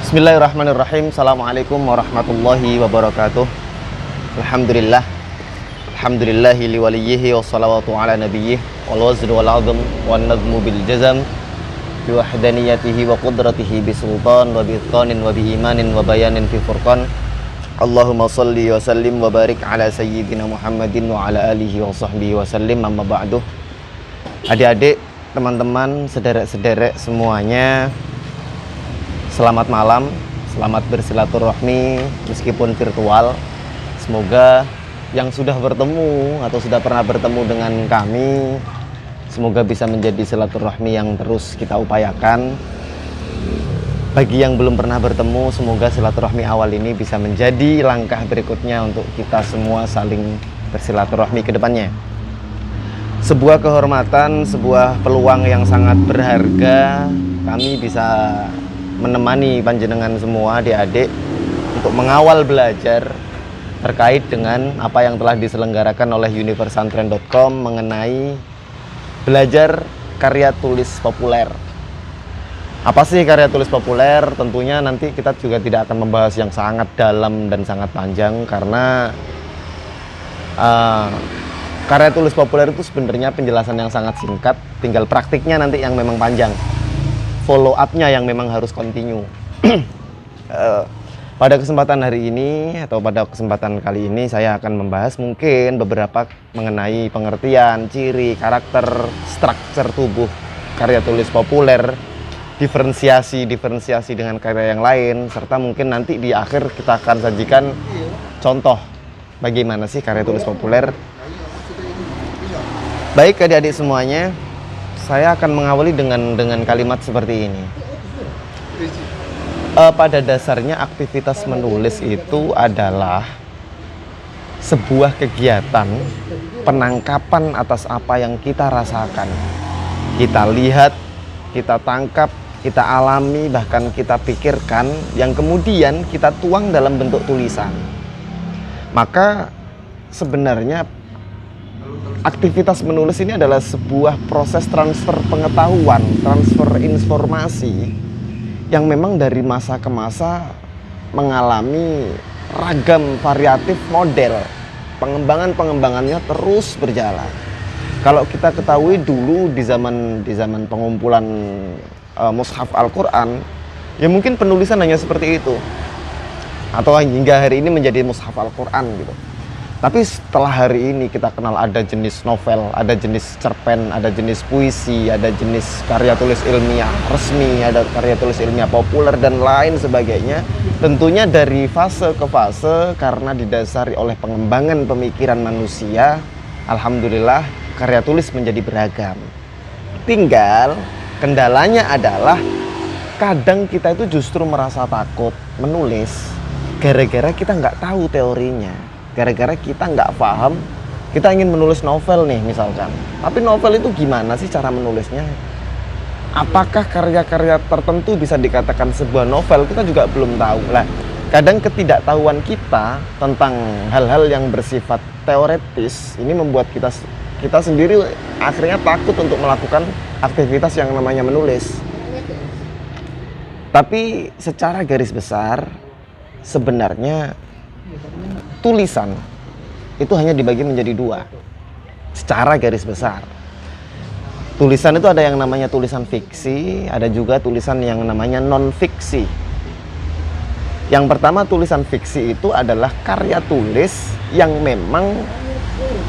Bismillahirrahmanirrahim. Assalamualaikum warahmatullahi wabarakatuh. Alhamdulillah. Alhamdulillahi liwaliyyihi wassalawatu ala nabiyyih wal wazn wal azm wan nazmu bil jazam bi wahdaniyatihi wa qudratihi bi sultan wa bi itqanin wa bi imanin wa bayanin fi furqan. Allahumma salli wa sallim wa barik ala sayyidina Muhammadin wa ala alihi wa sahbihi wa sallim, amma ba'du. Adik-adik, teman-teman, sederek-sederek semuanya, selamat malam, selamat bersilaturahmi meskipun virtual. Semoga yang sudah bertemu atau sudah pernah bertemu dengan kami, semoga bisa menjadi silaturahmi yang terus kita upayakan. Bagi yang belum pernah bertemu, semoga silaturahmi awal ini bisa menjadi langkah berikutnya untuk kita semua saling bersilaturahmi ke depannya. Sebuah kehormatan, sebuah peluang yang sangat berharga, kami bisa menemani panjenengan semua adik-adik untuk mengawal belajar terkait dengan apa yang telah diselenggarakan oleh universantren.com mengenai belajar karya tulis populer. Apa sih karya tulis populer? Tentunya nanti kita juga tidak akan membahas yang sangat dalam dan sangat panjang, karena karya tulis populer itu sebenarnya penjelasan yang sangat singkat, tinggal praktiknya nanti yang memang panjang, follow up-nya yang memang harus continue. Pada kesempatan hari ini atau pada kesempatan kali ini saya akan membahas mungkin beberapa mengenai pengertian, ciri, karakter, struktur tubuh karya tulis populer, diferensiasi dengan karya yang lain, serta mungkin nanti di akhir kita akan sajikan contoh bagaimana sih karya tulis populer. Baik adik-adik semuanya, saya akan mengawali dengan kalimat seperti ini. Pada dasarnya aktivitas menulis itu adalah sebuah kegiatan penangkapan atas apa yang kita rasakan, kita lihat, kita tangkap, kita alami, bahkan kita pikirkan, yang kemudian kita tuang dalam bentuk tulisan. Maka sebenarnya aktivitas menulis ini adalah sebuah proses transfer pengetahuan, transfer informasi yang memang dari masa ke masa mengalami ragam variatif model. Pengembangannya terus berjalan. Kalau kita ketahui dulu di zaman pengumpulan mushaf Al-Quran, ya mungkin penulisan hanya seperti itu, atau hingga hari ini menjadi mushaf Al-Quran gitu. Tapi setelah hari ini kita kenal ada jenis novel, ada jenis cerpen, ada jenis puisi, ada jenis karya tulis ilmiah resmi, ada karya tulis ilmiah populer, dan lain sebagainya. Tentunya dari fase ke fase, karena didasari oleh pengembangan pemikiran manusia, alhamdulillah karya tulis menjadi beragam. Tinggal kendalanya adalah kadang kita itu justru merasa takut menulis gara-gara kita nggak tahu teorinya, gara-gara kita nggak paham. Kita ingin menulis novel nih misalkan, tapi novel itu gimana sih cara menulisnya? Apakah karya-karya tertentu bisa dikatakan sebuah novel? Kita juga belum tahu lah. Kadang ketidaktahuan kita tentang hal-hal yang bersifat teoretis ini membuat kita sendiri akhirnya takut untuk melakukan aktivitas yang namanya menulis. Tapi secara garis besar sebenarnya tulisan itu hanya dibagi menjadi dua. Secara garis besar, tulisan itu ada yang namanya tulisan fiksi, ada juga tulisan yang namanya non-fiksi. Yang pertama, tulisan fiksi itu adalah karya tulis yang memang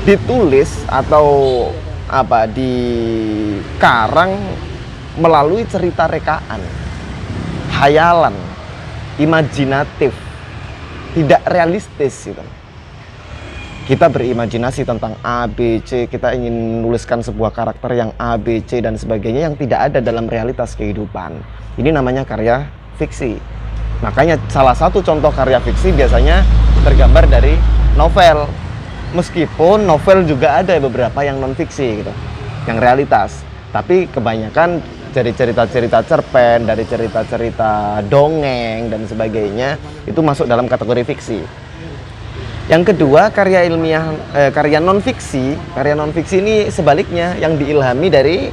ditulis atau dikarang melalui cerita rekaan, hayalan, imajinatif, tidak realistis gitu. Kita berimajinasi tentang A, B, C, kita ingin menuliskan sebuah karakter yang A, B, C dan sebagainya yang tidak ada dalam realitas kehidupan. Ini namanya karya fiksi. Makanya salah satu contoh karya fiksi biasanya tergambar dari novel. Meskipun novel juga ada beberapa yang non fiksi gitu, yang realitas. Tapi kebanyakan dari cerita-cerita cerpen, dari cerita-cerita dongeng dan sebagainya itu masuk dalam kategori fiksi. Yang kedua, karya ilmiah, karya non fiksi. Karya non fiksi ini sebaliknya yang diilhami dari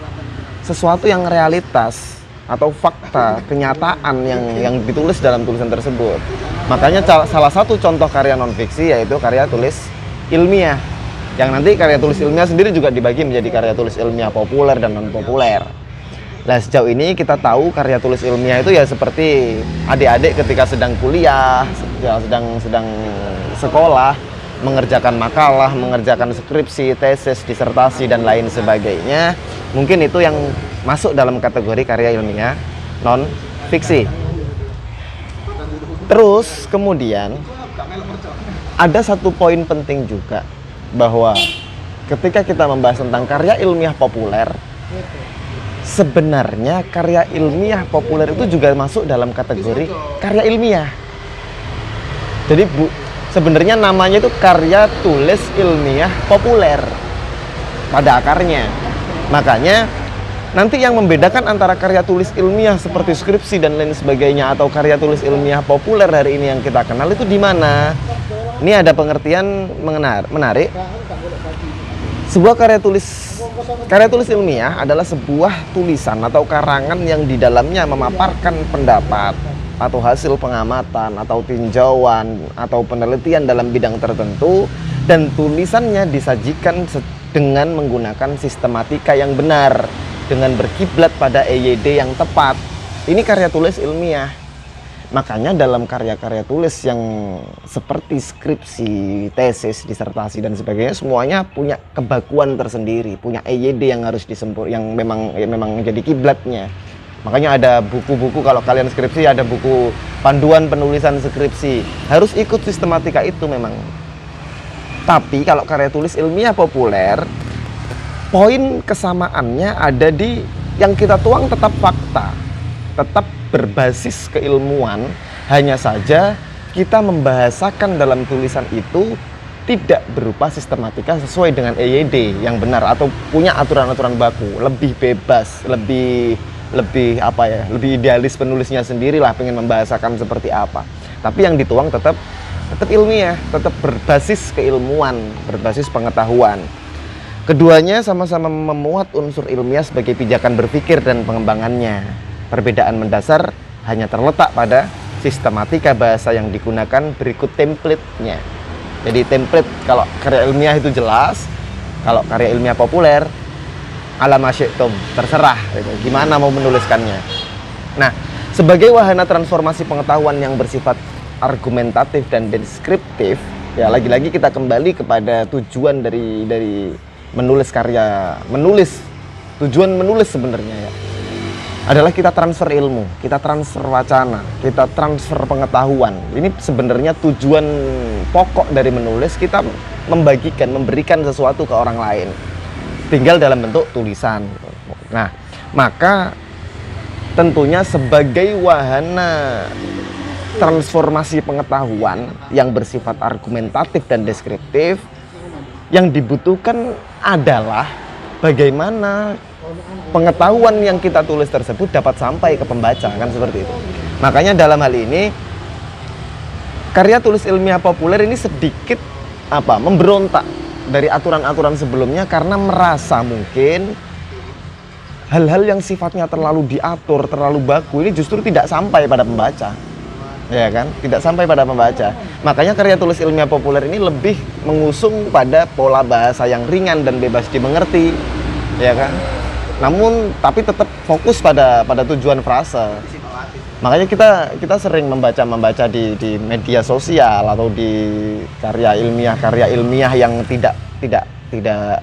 sesuatu yang realitas, atau fakta, kenyataan yang ditulis dalam tulisan tersebut. Makanya salah satu contoh karya non-fiksi yaitu karya tulis ilmiah. Yang nanti karya tulis ilmiah sendiri juga dibagi menjadi karya tulis ilmiah populer dan non-populer. Nah, sejauh ini kita tahu karya tulis ilmiah itu ya seperti adik-adik ketika sedang kuliah, sedang sekolah, mengerjakan makalah, mengerjakan skripsi, tesis, disertasi, dan lain sebagainya. Mungkin itu yang masuk dalam kategori karya ilmiah non-fiksi. Terus kemudian ada satu poin penting juga, bahwa ketika kita membahas tentang karya ilmiah populer, sebenarnya karya ilmiah populer itu juga masuk dalam kategori karya ilmiah. Jadi sebenarnya namanya itu karya tulis ilmiah populer pada akarnya. Makanya nanti yang membedakan antara karya tulis ilmiah seperti skripsi dan lain sebagainya atau karya tulis ilmiah populer hari ini yang kita kenal itu di mana? Ini ada pengertian menarik. Sebuah karya tulis ilmiah adalah sebuah tulisan atau karangan yang di dalamnya memaparkan pendapat atau hasil pengamatan atau tinjauan atau penelitian dalam bidang tertentu, dan tulisannya disajikan dengan menggunakan sistematika yang benar, dengan berkiblat pada EYD yang tepat. Ini karya tulis ilmiah. Makanya dalam karya-karya tulis yang seperti skripsi, tesis, disertasi dan sebagainya, semuanya punya kebakuan tersendiri, punya EYD yang harus disempur, yang memang menjadi kiblatnya. Makanya ada buku-buku, kalau kalian skripsi ada buku panduan penulisan skripsi, harus ikut sistematika itu memang. Tapi kalau karya tulis ilmiah populer, poin kesamaannya ada di yang kita tuang tetap fakta, tetap berbasis keilmuan, hanya saja kita membahasakan dalam tulisan itu tidak berupa sistematika sesuai dengan EYD yang benar atau punya aturan-aturan baku, lebih bebas, lebih idealis penulisnya sendirilah pengen membahasakan seperti apa. Tapi yang dituang tetap ilmiah, tetap berbasis keilmuan, berbasis pengetahuan. Keduanya sama-sama memuat unsur ilmiah sebagai pijakan berpikir dan pengembangannya. Perbedaan mendasar hanya terletak pada sistematika bahasa yang digunakan berikut template-nya. Jadi template kalau karya ilmiah itu jelas, kalau karya ilmiah populer ala masyi'tum, terserah gimana mau menuliskannya. Nah, sebagai wahana transformasi pengetahuan yang bersifat argumentatif dan deskriptif, ya lagi-lagi kita kembali kepada tujuan dari tujuan menulis sebenarnya ya adalah kita transfer ilmu, kita transfer wacana, kita transfer pengetahuan. Ini sebenarnya tujuan pokok dari menulis, kita memberikan sesuatu ke orang lain, tinggal dalam bentuk tulisan. Nah, maka tentunya sebagai wahana transformasi pengetahuan yang bersifat argumentatif dan deskriptif, yang dibutuhkan adalah bagaimana pengetahuan yang kita tulis tersebut dapat sampai ke pembaca, kan seperti itu. Makanya dalam hal ini karya tulis ilmiah populer ini sedikit memberontak dari aturan-aturan sebelumnya karena merasa mungkin hal-hal yang sifatnya terlalu diatur, terlalu baku ini justru tidak sampai pada pembaca. Ya kan? Tidak sampai pada pembaca. Makanya karya tulis ilmiah populer ini lebih mengusung pada pola bahasa yang ringan dan bebas dimengerti. Ya kan? Namun tapi tetap fokus pada tujuan frase. Makanya kita sering membaca di media sosial atau di karya ilmiah yang tidak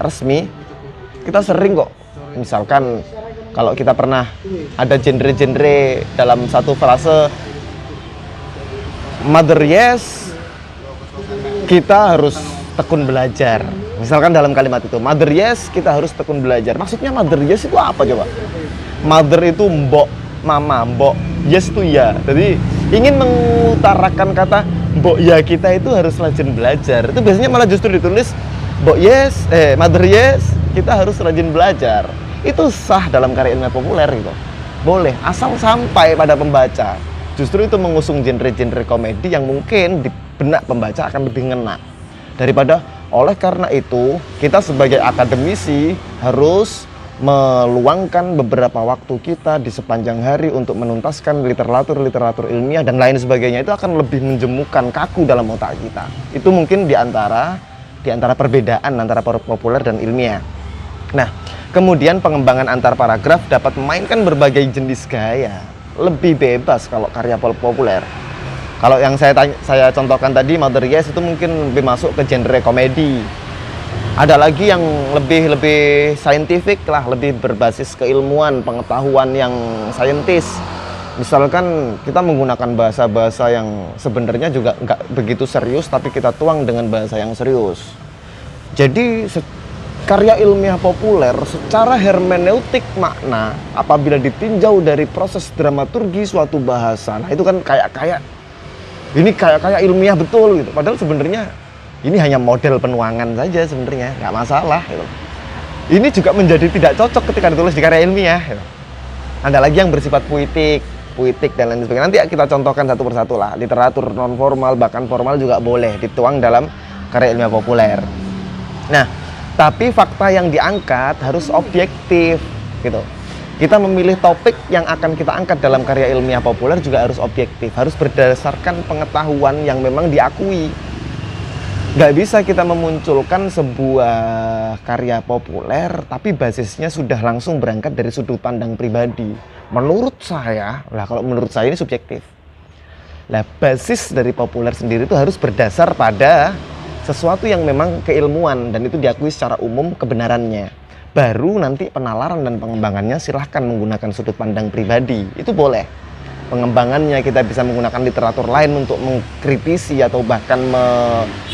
resmi. Kita sering kok, misalkan kalau kita pernah ada genre-genre dalam satu frase, mother yes, kita harus tekun belajar. Misalkan dalam kalimat itu, mother yes, kita harus tekun belajar. Maksudnya mother yes itu apa coba? Mother itu mbok, mama, mbok, yes itu ya. Jadi ingin mengutarakan kata mbok ya kita itu harus rajin belajar. Itu biasanya malah justru ditulis mbok yes, mother yes, kita harus rajin belajar. Itu sah dalam karya ilmiah populer gitu. Boleh, asal sampai pada pembaca. Justru itu mengusung genre-genre komedi yang mungkin di benak pembaca akan lebih ngena. Daripada oleh karena itu kita sebagai akademisi harus meluangkan beberapa waktu kita di sepanjang hari untuk menuntaskan literatur ilmiah dan lain sebagainya, itu akan lebih menjemukan, kaku dalam otak kita. Itu mungkin di antara perbedaan antara populer dan ilmiah. Nah, kemudian pengembangan antar paragraf dapat memainkan berbagai jenis gaya. Lebih bebas kalau karya populer. Kalau yang saya contohkan tadi, Mother Yes itu mungkin lebih masuk ke genre komedi. Ada lagi yang lebih saintifik lah, lebih berbasis keilmuan, pengetahuan yang saintis. Misalkan kita menggunakan bahasa-bahasa yang sebenarnya juga nggak begitu serius, tapi kita tuang dengan bahasa yang serius. Jadi karya ilmiah populer secara hermeneutik makna, apabila ditinjau dari proses dramaturgi suatu bahasa, nah itu kan kayak ilmiah betul gitu. Padahal sebenarnya ini hanya model penuangan saja, sebenarnya nggak masalah gitu. Ini juga menjadi tidak cocok ketika ditulis di karya ilmiah gitu. Ada lagi yang bersifat puitik dan lain sebagainya. Nanti kita contohkan satu persatu lah. Literatur non formal bahkan formal juga boleh dituang dalam karya ilmiah populer. Nah, tapi fakta yang diangkat harus objektif gitu. Kita memilih topik yang akan kita angkat dalam karya ilmiah populer juga harus objektif, harus berdasarkan pengetahuan yang memang diakui. Nggak bisa kita memunculkan sebuah karya populer tapi basisnya sudah langsung berangkat dari sudut pandang pribadi. Menurut saya, kalau menurut saya ini subjektif. Basis dari populer sendiri itu harus berdasar pada sesuatu yang memang keilmuan dan itu diakui secara umum kebenarannya. Baru nanti penalaran dan pengembangannya silahkan menggunakan sudut pandang pribadi, itu boleh. Pengembangannya kita bisa menggunakan literatur lain untuk mengkritisi atau bahkan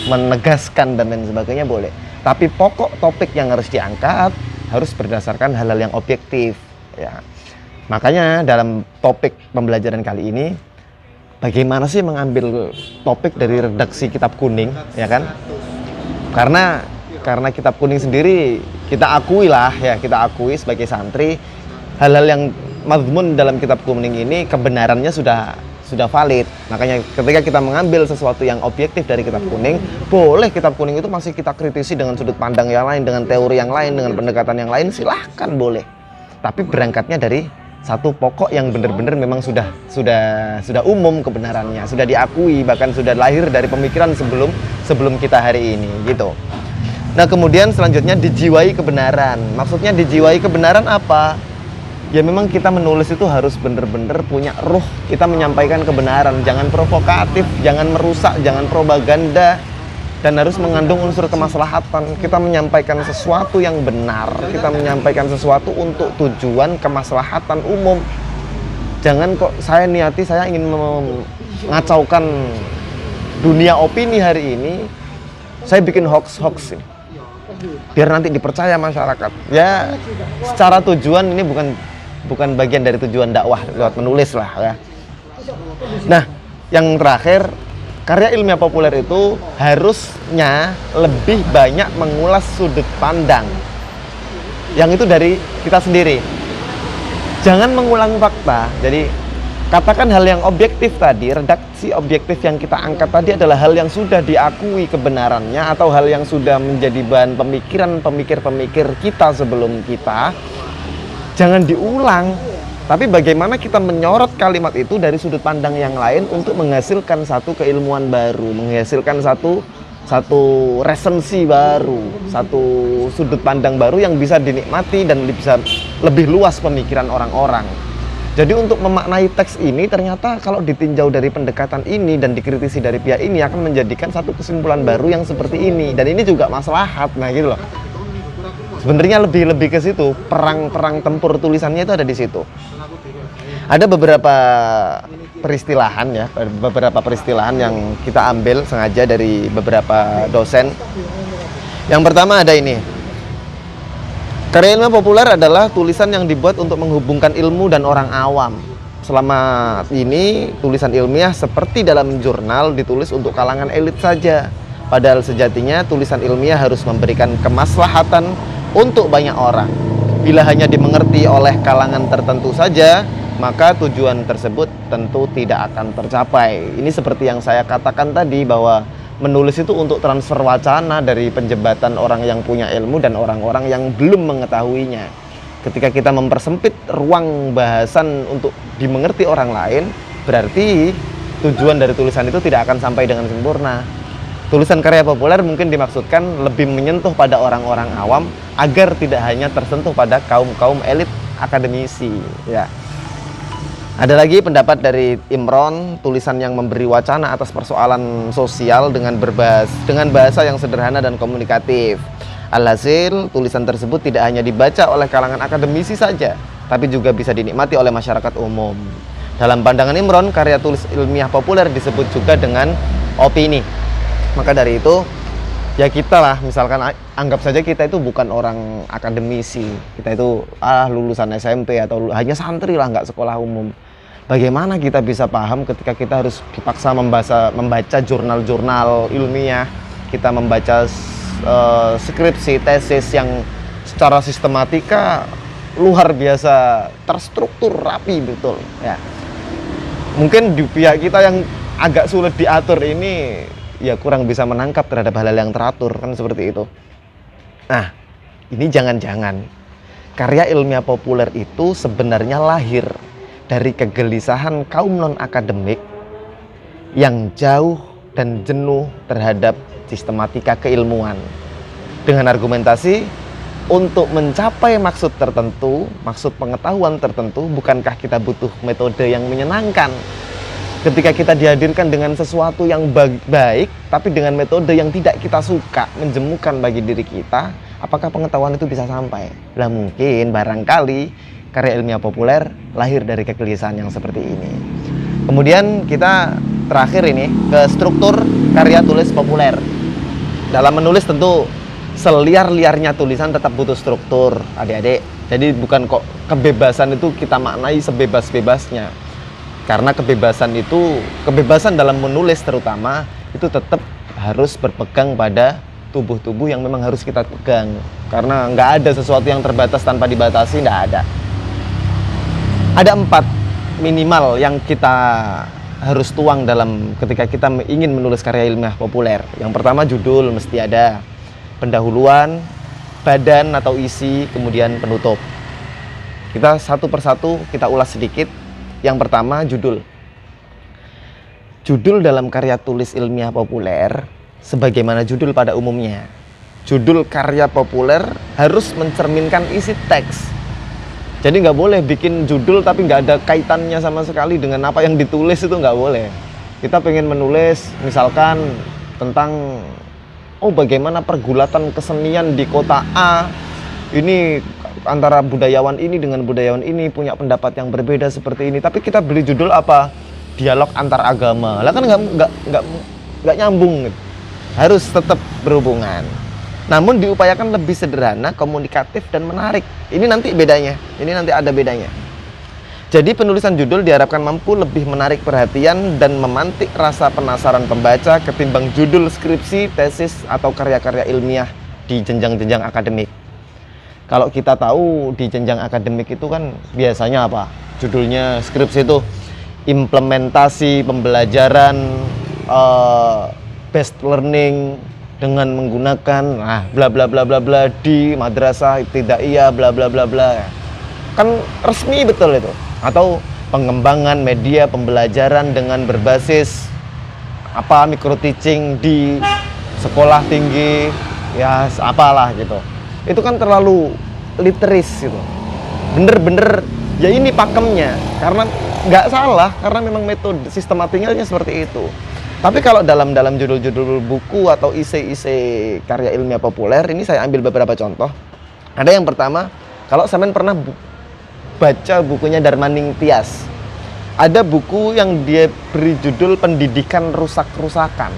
menegaskan dan lain sebagainya, boleh. Tapi pokok topik yang harus diangkat harus berdasarkan hal-hal yang objektif ya. Makanya dalam topik pembelajaran kali ini, bagaimana sih mengambil topik dari redaksi Kitab Kuning, ya kan? Karena Kitab Kuning sendiri kita akui sebagai santri, hal-hal yang mazmun dalam Kitab Kuning ini kebenarannya sudah valid. Makanya ketika kita mengambil sesuatu yang objektif dari Kitab Kuning, boleh Kitab Kuning itu masih kita kritisi dengan sudut pandang yang lain, dengan teori yang lain, dengan pendekatan yang lain, silahkan boleh. Tapi berangkatnya dari satu pokok yang benar-benar memang sudah umum kebenarannya, sudah diakui, bahkan sudah lahir dari pemikiran sebelum kita hari ini gitu. Nah, kemudian selanjutnya dijiwai kebenaran. Maksudnya dijiwai kebenaran apa? Ya memang kita menulis itu harus benar-benar punya ruh, kita menyampaikan kebenaran, jangan provokatif, jangan merusak, jangan propaganda, dan harus mengandung unsur kemaslahatan. Kita menyampaikan sesuatu yang benar, kita menyampaikan sesuatu untuk tujuan kemaslahatan umum. Jangan kok saya ingin mengacaukan dunia opini hari ini, saya bikin hoax ini biar nanti dipercaya masyarakat. Ya secara tujuan ini bukan bagian dari tujuan dakwah lewat menulis lah ya. Nah, yang terakhir, karya ilmiah populer itu harusnya lebih banyak mengulas sudut pandang yang itu dari kita sendiri. Jangan mengulang fakta. Jadi katakan hal yang objektif tadi, redaksi objektif yang kita angkat tadi adalah hal yang sudah diakui kebenarannya atau hal yang sudah menjadi bahan pemikiran pemikir kita sebelum kita. Jangan diulang, tapi bagaimana kita menyorot kalimat itu dari sudut pandang yang lain untuk menghasilkan satu keilmuan baru, menghasilkan satu resensi baru, satu sudut pandang baru yang bisa dinikmati dan bisa lebih luas pemikiran orang-orang. Jadi untuk memaknai teks ini ternyata kalau ditinjau dari pendekatan ini dan dikritisi dari pihak ini akan menjadikan satu kesimpulan baru yang seperti ini, dan ini juga maslahat. Nah gitu loh. Sebenarnya lebih ke situ, perang tempur tulisannya itu ada di situ. Ada beberapa peristilahan yang kita ambil sengaja dari beberapa dosen. Yang pertama ada ini. Karya ilmiah populer adalah tulisan yang dibuat untuk menghubungkan ilmu dan orang awam. Selama ini tulisan ilmiah seperti dalam jurnal ditulis untuk kalangan elit saja. Padahal sejatinya tulisan ilmiah harus memberikan kemaslahatan untuk banyak orang. Bila hanya dimengerti oleh kalangan tertentu saja, maka tujuan tersebut tentu tidak akan tercapai. Ini seperti yang saya katakan tadi, bahwa menulis itu untuk transfer wacana dari penjebatan orang yang punya ilmu dan orang-orang yang belum mengetahuinya. Ketika kita mempersempit ruang bahasan untuk dimengerti orang lain, berarti tujuan dari tulisan itu tidak akan sampai dengan sempurna. Tulisan karya populer mungkin dimaksudkan lebih menyentuh pada orang-orang awam agar tidak hanya tersentuh pada kaum-kaum elit akademisi, ya. Ada lagi pendapat dari Imron, tulisan yang memberi wacana atas persoalan sosial dengan bahasa yang sederhana dan komunikatif. Alhasil, tulisan tersebut tidak hanya dibaca oleh kalangan akademisi saja, tapi juga bisa dinikmati oleh masyarakat umum. Dalam pandangan Imron, karya tulis ilmiah populer disebut juga dengan opini. Maka dari itu, ya kita lah, misalkan anggap saja kita itu bukan orang akademisi, kita itu lulusan SMP atau hanya santri lah, nggak sekolah umum. Bagaimana kita bisa paham ketika kita harus dipaksa membaca jurnal-jurnal ilmiah, kita membaca skripsi, tesis yang secara sistematika luar biasa terstruktur rapi betul, ya. Mungkin di pihak kita yang agak sulit diatur ini ya kurang bisa menangkap terhadap hal-hal yang teratur, kan seperti itu. Nah, ini jangan-jangan karya ilmiah populer itu sebenarnya lahir dari kegelisahan kaum non-akademik yang jauh dan jenuh terhadap sistematika keilmuan. Dengan argumentasi, untuk mencapai maksud tertentu, maksud pengetahuan tertentu, bukankah kita butuh metode yang menyenangkan? Ketika kita dihadirkan dengan sesuatu yang baik, tapi dengan metode yang tidak kita suka, menjemukan bagi diri kita, apakah pengetahuan itu bisa sampai? Lah mungkin, barangkali karya ilmiah populer lahir dari kegelisahan yang seperti ini. Kemudian kita terakhir ini ke struktur karya tulis populer. Dalam menulis tentu seliar-liarnya tulisan tetap butuh struktur, adik-adik. Jadi bukan kok kebebasan itu kita maknai sebebas-bebasnya. Karena kebebasan dalam menulis terutama itu tetap harus berpegang pada tubuh-tubuh yang memang harus kita pegang. Karena nggak ada sesuatu yang terbatas tanpa dibatasi, nggak ada. Ada 4 minimal yang kita harus tuang dalam ketika kita ingin menulis karya ilmiah populer. Yang pertama judul mesti ada, pendahuluan, badan atau isi, kemudian penutup. Kita satu persatu kita ulas sedikit. Yang pertama judul. Judul dalam karya tulis ilmiah populer sebagaimana judul pada umumnya. Judul karya populer harus mencerminkan isi teks. Jadi nggak boleh bikin judul tapi nggak ada kaitannya sama sekali dengan apa yang ditulis, itu nggak boleh. Kita pengen menulis misalkan tentang bagaimana pergulatan kesenian di kota A, ini antara budayawan ini dengan budayawan ini punya pendapat yang berbeda seperti ini, tapi kita beli judul apa? Dialog antar agama. Lah kan nggak nyambung gitu. Harus tetap berhubungan. Namun diupayakan lebih sederhana, komunikatif dan menarik. Ini nanti bedanya. Ini nanti ada bedanya. Jadi penulisan judul diharapkan mampu lebih menarik perhatian dan memantik rasa penasaran pembaca ketimbang judul skripsi, tesis atau karya-karya ilmiah di jenjang-jenjang akademik. Kalau kita tahu di jenjang akademik itu kan biasanya apa? Judulnya skripsi itu implementasi pembelajaran best learning dengan menggunakan bla bla bla bla bla di madrasah ibtidaiyah bla bla bla bla. Kan resmi betul itu. Atau pengembangan media pembelajaran dengan berbasis micro teaching di sekolah tinggi ya apalah gitu. Itu kan terlalu literis gitu. Bener-bener ya ini pakemnya, karena nggak salah, karena memang metode sistematikanya seperti itu. Tapi kalau dalam judul-judul buku atau isi-isi karya ilmiah populer, ini saya ambil beberapa contoh. Ada yang pertama, kalau sampean pernah baca bukunya Darmaning Tias, ada buku yang dia beri judul Pendidikan Rusak-Rusakan.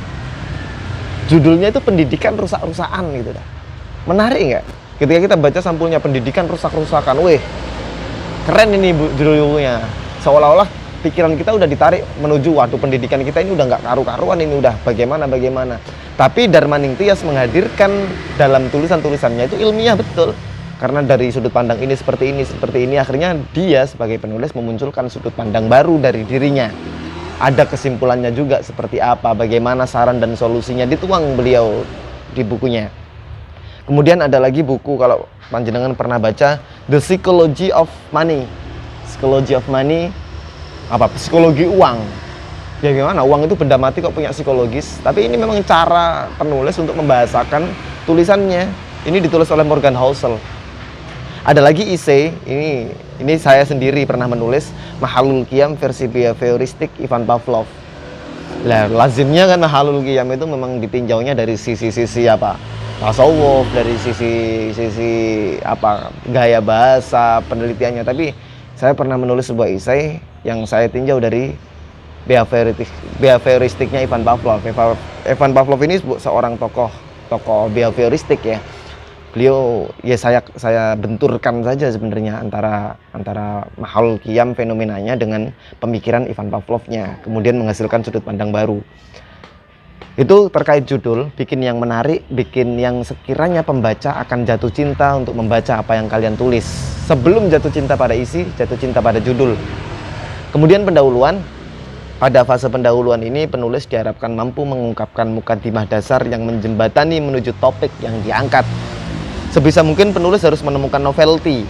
Judulnya itu Pendidikan Rusak-Rusakan gitu dah. Menarik nggak? Ketika kita baca sampulnya Pendidikan Rusak-Rusakan, keren ini judul bukunya. Seolah-olah pikiran kita udah ditarik menuju pendidikan kita ini udah nggak karu-karuan, ini udah bagaimana. Tapi Darmaning Tias menghadirkan dalam tulisan-tulisannya itu ilmiah betul. Karena dari sudut pandang ini seperti ini, akhirnya dia sebagai penulis memunculkan sudut pandang baru dari dirinya. Ada kesimpulannya juga seperti apa, bagaimana saran dan solusinya dituang beliau di bukunya. Kemudian ada lagi buku, kalau panjenengan pernah baca, The Psychology of Money. Psychology of Money, apa? Psikologi uang. Ya gimana? Uang itu benda mati kok punya psikologis. Tapi ini memang cara penulis untuk membahasakan tulisannya. Ini ditulis oleh Morgan Housel. Ada lagi Issei, ini saya sendiri pernah menulis Mahalul Qiyam versi behavioristik Ivan Pavlov. Nah, lazimnya kan Mahalul Qiyam itu memang ditinjaunya dari sisi-sisi apa? Tasawuf, dari sisi apa? Gaya bahasa, penelitiannya. Tapi saya pernah menulis sebuah Issei yang saya tinjau dari behavioristiknya Ivan Pavlov. Ivan Pavlov ini seorang tokoh behavioristik ya. Beliau ya saya benturkan saja sebenarnya antara Mahalul Qiyam fenomenanya dengan pemikiran Ivan Pavlovnya, kemudian menghasilkan sudut pandang baru. Itu terkait judul, bikin yang menarik, bikin yang sekiranya pembaca akan jatuh cinta untuk membaca apa yang kalian tulis. Sebelum jatuh cinta pada isi, jatuh cinta pada judul. Kemudian pendahuluan. Pada fase pendahuluan ini penulis diharapkan mampu mengungkapkan mukadimah dasar yang menjembatani menuju topik yang diangkat. Sebisa mungkin penulis harus menemukan novelty.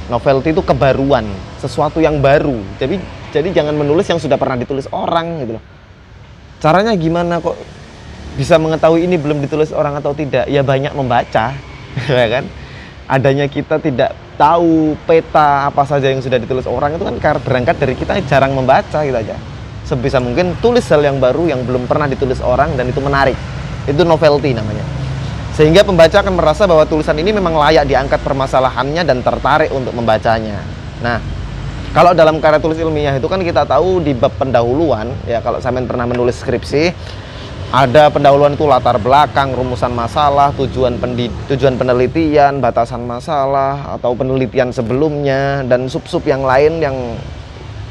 Novelty itu kebaruan, sesuatu yang baru. Jadi jangan menulis yang sudah pernah ditulis orang gitu loh. Caranya gimana kok bisa mengetahui ini belum ditulis orang atau tidak? Ya banyak membaca, ya kan? Adanya kita tidak tahu peta apa saja yang sudah ditulis orang itu kan berangkat dari kita jarang membaca gitu aja. Sebisa mungkin tulis hal yang baru yang belum pernah ditulis orang dan itu menarik. Itu novelty namanya. Sehingga pembaca akan merasa bahwa tulisan ini memang layak diangkat permasalahannya dan tertarik untuk membacanya. Nah, kalau dalam karya tulis ilmiah itu kan kita tahu di bab pendahuluan, ya kalau sampean pernah menulis skripsi, ada pendahuluan itu latar belakang, rumusan masalah, tujuan penelitian, batasan masalah atau penelitian sebelumnya dan sub-sub yang lain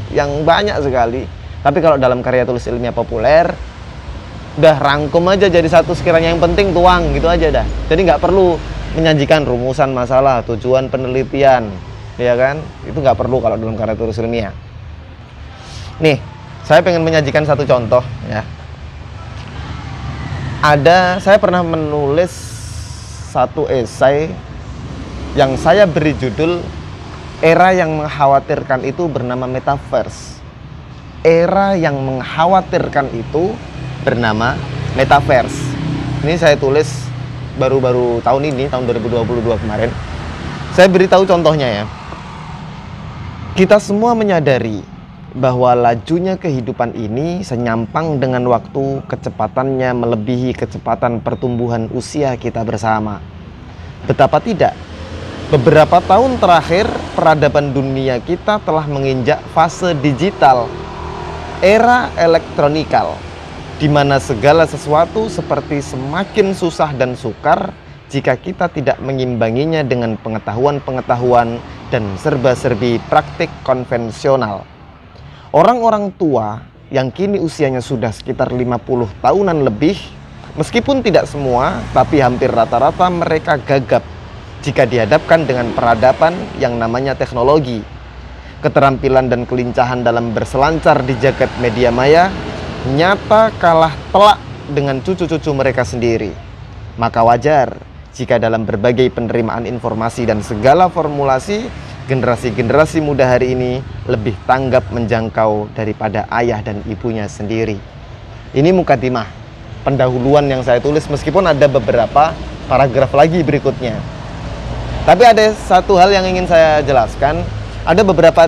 yang banyak sekali. Tapi kalau dalam karya tulis ilmiah populer, udah rangkum aja jadi satu, sekiranya yang penting tuang gitu aja dah. Jadi nggak perlu menyajikan rumusan masalah, tujuan penelitian, ya kan? Itu nggak perlu kalau dalam karya tulis ilmiah. Nih, saya pengen menyajikan satu contoh ya. Saya pernah menulis satu esai yang saya beri judul Era yang Mengkhawatirkan Itu Bernama Metaverse. Era yang mengkhawatirkan itu bernama Metaverse. Ini saya tulis baru-baru tahun ini, tahun 2022 kemarin. Saya beritahu contohnya ya. Kita semua menyadari bahwa lajunya kehidupan ini senyampang dengan waktu, kecepatannya melebihi kecepatan pertumbuhan usia kita bersama. Betapa tidak, beberapa tahun terakhir peradaban dunia kita telah menginjak fase digital, era elektronikal, di mana segala sesuatu seperti semakin susah dan sukar jika kita tidak mengimbanginya dengan pengetahuan-pengetahuan dan serba-serbi praktik konvensional. Orang-orang tua yang kini usianya sudah sekitar 50 tahunan lebih, meskipun tidak semua, tapi hampir rata-rata mereka gagap jika dihadapkan dengan peradaban yang namanya teknologi. Keterampilan dan kelincahan dalam berselancar di jagat media maya nyata kalah telak dengan cucu-cucu mereka sendiri. Maka wajar jika dalam berbagai penerimaan informasi dan segala formulasi, generasi-generasi muda hari ini lebih tanggap menjangkau daripada ayah dan ibunya sendiri. Ini mukadimah, pendahuluan yang saya tulis, meskipun ada beberapa paragraf lagi berikutnya. Tapi ada satu hal yang ingin saya jelaskan. Ada beberapa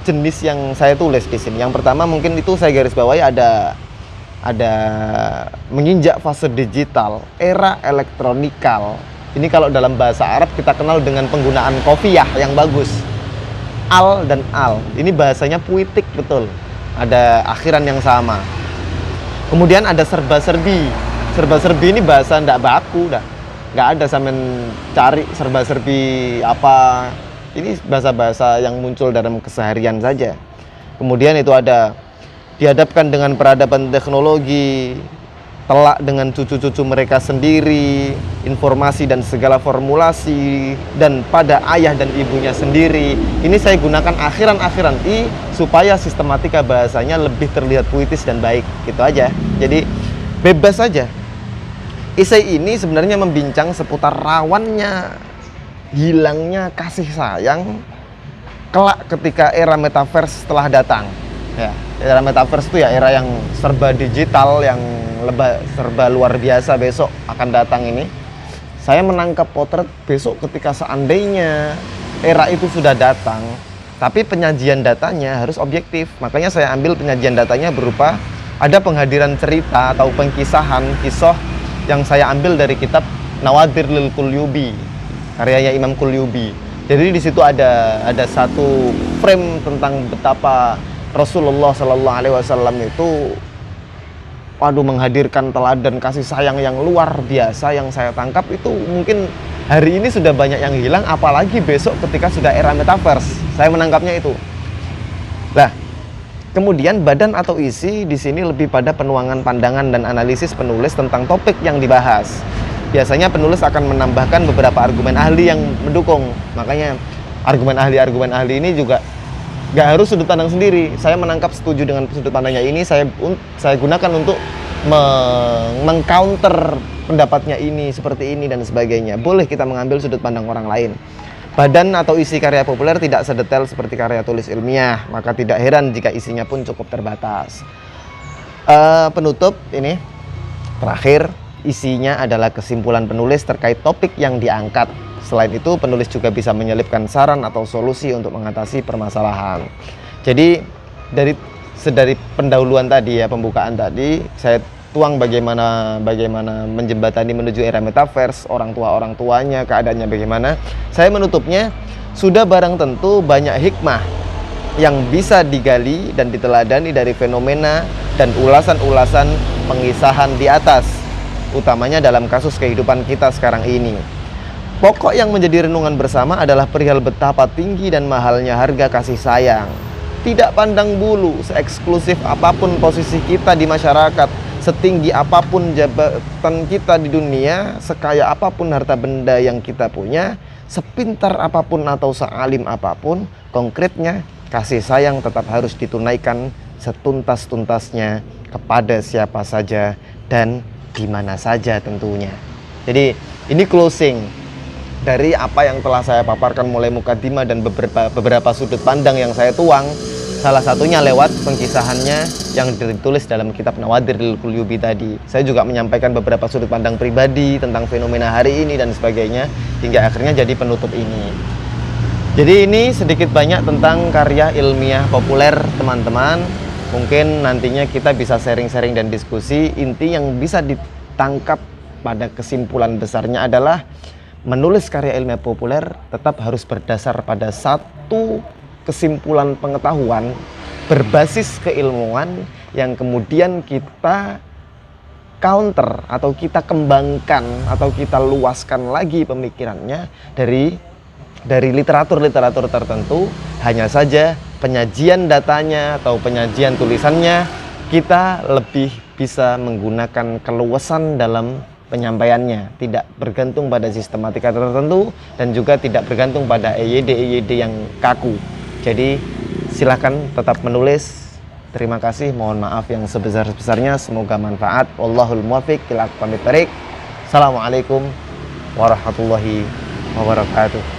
jenis yang saya tulis di sini. Yang pertama mungkin itu saya garis bawahi ada menginjak fase digital, era elektronikal. Ini kalau dalam bahasa Arab kita kenal dengan penggunaan qafiyah yang bagus. Al dan al. Ini bahasanya puitik betul. Ada akhiran yang sama. Kemudian ada serba-serbi. Serba-serbi ini bahasa ndak baku dah. Nggak ada sampean cari serba-serbi apa. Ini bahasa-bahasa yang muncul dalam keseharian saja. Kemudian itu ada dihadapkan dengan peradaban teknologi, telak dengan cucu-cucu mereka sendiri, informasi dan segala formulasi, dan pada ayah dan ibunya sendiri. Ini saya gunakan akhiran-akhiran i supaya sistematika bahasanya lebih terlihat puitis dan baik. Gitu aja. Jadi bebas saja. Esai ini sebenarnya membincang seputar rawannya hilangnya kasih sayang kelak ketika era metaverse telah datang. Ya, era metaverse itu ya era yang serba digital, yang serba luar biasa besok akan datang ini. Saya menangkap potret besok ketika seandainya era itu sudah datang, tapi penyajian datanya harus objektif. Makanya saya ambil penyajian datanya berupa ada penghadiran cerita atau pengkisahan kisah yang saya ambil dari kitab Nawadir lil Qulyubi, karyanya Imam Qulyubi. Jadi di situ ada satu frame tentang betapa Rasulullah Shallallahu Alaihi Wasallam itu, waduh, menghadirkan teladan kasih sayang yang luar biasa. Yang saya tangkap itu mungkin hari ini sudah banyak yang hilang, apalagi besok ketika sudah era metaverse. Saya menangkapnya itu. Nah, kemudian badan atau isi di sini lebih pada penuangan pandangan dan analisis penulis tentang topik yang dibahas. Biasanya penulis akan menambahkan beberapa argumen ahli yang mendukung. Makanya argumen ahli ini juga nggak harus sudut pandang sendiri. Saya menangkap setuju dengan sudut pandangnya ini, saya gunakan untuk mengcounter pendapatnya ini, seperti ini dan sebagainya. Boleh kita mengambil sudut pandang orang lain. Badan atau isi karya populer tidak sedetail seperti karya tulis ilmiah, maka tidak heran jika isinya pun cukup terbatas. Penutup ini terakhir, isinya adalah kesimpulan penulis terkait topik yang diangkat. Selain itu, penulis juga bisa menyelipkan saran atau solusi untuk mengatasi permasalahan. Jadi dari pendahuluan tadi ya, pembukaan tadi, saya tuang bagaimana menjembatani menuju era metaverse, orang tuanya, keadaannya bagaimana. Saya menutupnya, sudah barang tentu banyak hikmah yang bisa digali dan diteladani dari fenomena dan ulasan-ulasan pengisahan di atas, utamanya dalam kasus kehidupan kita sekarang ini. Pokok yang menjadi renungan bersama adalah perihal betapa tinggi dan mahalnya harga kasih sayang. Tidak pandang bulu, seeksklusif apapun posisi kita di masyarakat, setinggi apapun jabatan kita di dunia, sekaya apapun harta benda yang kita punya, sepintar apapun atau sealim apapun, konkretnya kasih sayang tetap harus ditunaikan setuntas-tuntasnya kepada siapa saja dan di mana saja tentunya. Jadi ini closing dari apa yang telah saya paparkan mulai mukadimah dan beberapa sudut pandang yang saya tuang, salah satunya lewat pengkisahannya yang ditulis dalam kitab Nawadir lil Qulyubi tadi. Saya juga menyampaikan beberapa sudut pandang pribadi tentang fenomena hari ini dan sebagainya, hingga akhirnya jadi penutup ini. Jadi ini sedikit banyak tentang karya ilmiah populer teman-teman. Mungkin nantinya kita bisa sharing-sharing dan diskusi. Inti yang bisa ditangkap pada kesimpulan besarnya adalah menulis karya ilmiah populer tetap harus berdasar pada satu kesimpulan pengetahuan berbasis keilmuan yang kemudian kita counter atau kita kembangkan atau kita luaskan lagi pemikirannya dari literatur-literatur tertentu. Hanya saja penyajian datanya atau penyajian tulisannya kita lebih bisa menggunakan keluasan dalam penyampaiannya, tidak bergantung pada sistematika tertentu dan juga tidak bergantung pada EYD yang kaku. Jadi silakan tetap menulis. Terima kasih, mohon maaf yang sebesar-besarnya, semoga manfaat. Wallahul muwaffiq ila aqwamit thoriq. Assalamualaikum warahmatullahi wabarakatuh.